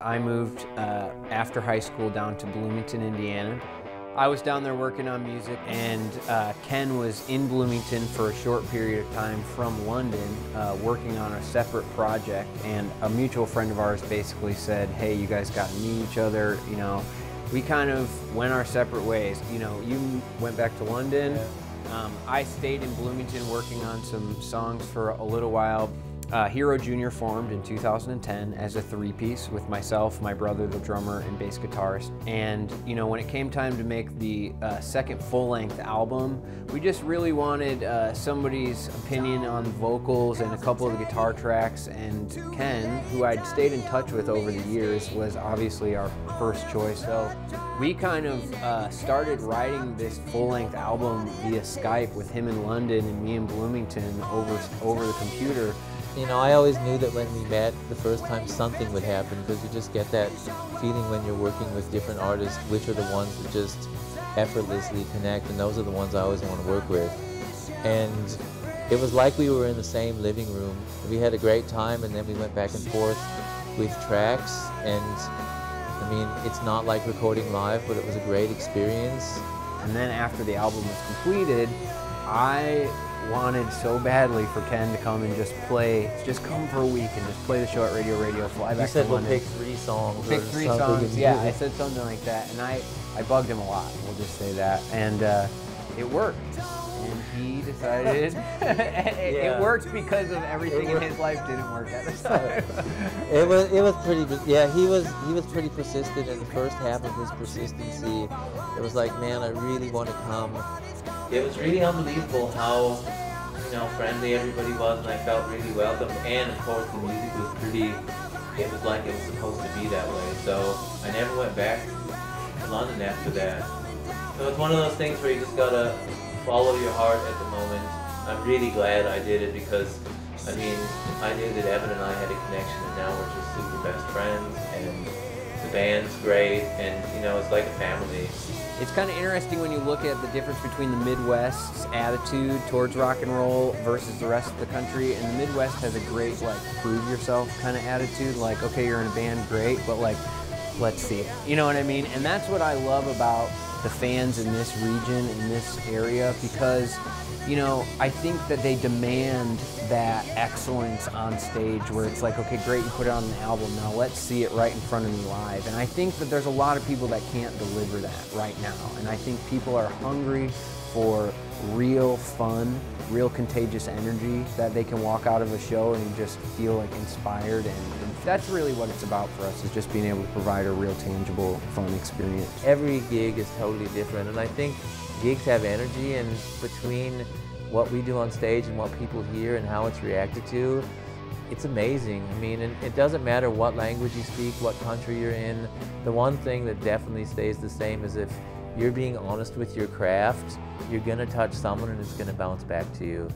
I moved after high school down to Bloomington, Indiana. I was down there working on music, and Ken was in Bloomington for a short period of time from London working on a separate project, and a mutual friend of ours basically said, hey, you guys got to meet each other, you know. We kind of went our separate ways. You know, you went back to London. I stayed in Bloomington working on some songs for a little while. Hero Jr. formed in 2010 as a three-piece with myself, my brother, the drummer, and bass guitarist. And you know, when it came time to make the second full-length album, we just really wanted somebody's opinion on vocals and a couple of the guitar tracks. And Ken, who I'd stayed in touch with over the years, was obviously our first choice. So we kind of started writing this full-length album via Skype with him in London and me in Bloomington over the computer. You know, I always knew that when we met the first time something would happen, because you just get that feeling when you're working with different artists, which are the ones that just effortlessly connect, and those are the ones I always want to work with. And it was like we were in the same living room. We had a great time, and then we went back and forth with tracks, and I mean, it's not like recording live, but it was a great experience. And then after the album was completed, I wanted so badly for Ken to come and just come for a week and just play the show at Radio, fly back to London. You said we'll pick 3 songs. We'll pick 3 songs, yeah, I said something like that. And I bugged him a lot, we'll just say that. And it worked. And he decided, it worked because of everything in his life didn't work at the time. It was pretty, yeah, he was pretty persistent in the first half of his persistency. It was like, man, I really want to come. It was really unbelievable how, you know, friendly everybody was, and I felt really welcome. And of course, the music was pretty. It was like it was supposed to be that way. So I never went back to London after that. So it's one of those things where you just gotta follow your heart at the moment. I'm really glad I did it because, I mean, I knew that Evan and I had a connection, and now we're just super best friends, and the band's great, and you know, it's like a family. It's kind of interesting when you look at the difference between the Midwest's attitude towards rock and roll versus the rest of the country. And the Midwest has a great, like, prove yourself kind of attitude. Like, okay, you're in a band, great, but like, let's see it. You know what I mean? And that's what I love about the fans in this region, in this area, because, you know, I think that they demand that excellence on stage where it's like, okay, great, you put it on an album, now let's see it right in front of me live. And I think that there's a lot of people that can't deliver that right now. And I think people are hungry for real fun, real contagious energy that they can walk out of a show and just feel like inspired. And that's really what it's about for us, is just being able to provide a real tangible, fun experience. Every gig is totally different, and I think gigs have energy, and between what we do on stage and what people hear and how it's reacted to, it's amazing. I mean, and it doesn't matter what language you speak, what country you're in. The one thing that definitely stays the same is if you're being honest with your craft, you're gonna touch someone and it's gonna bounce back to you.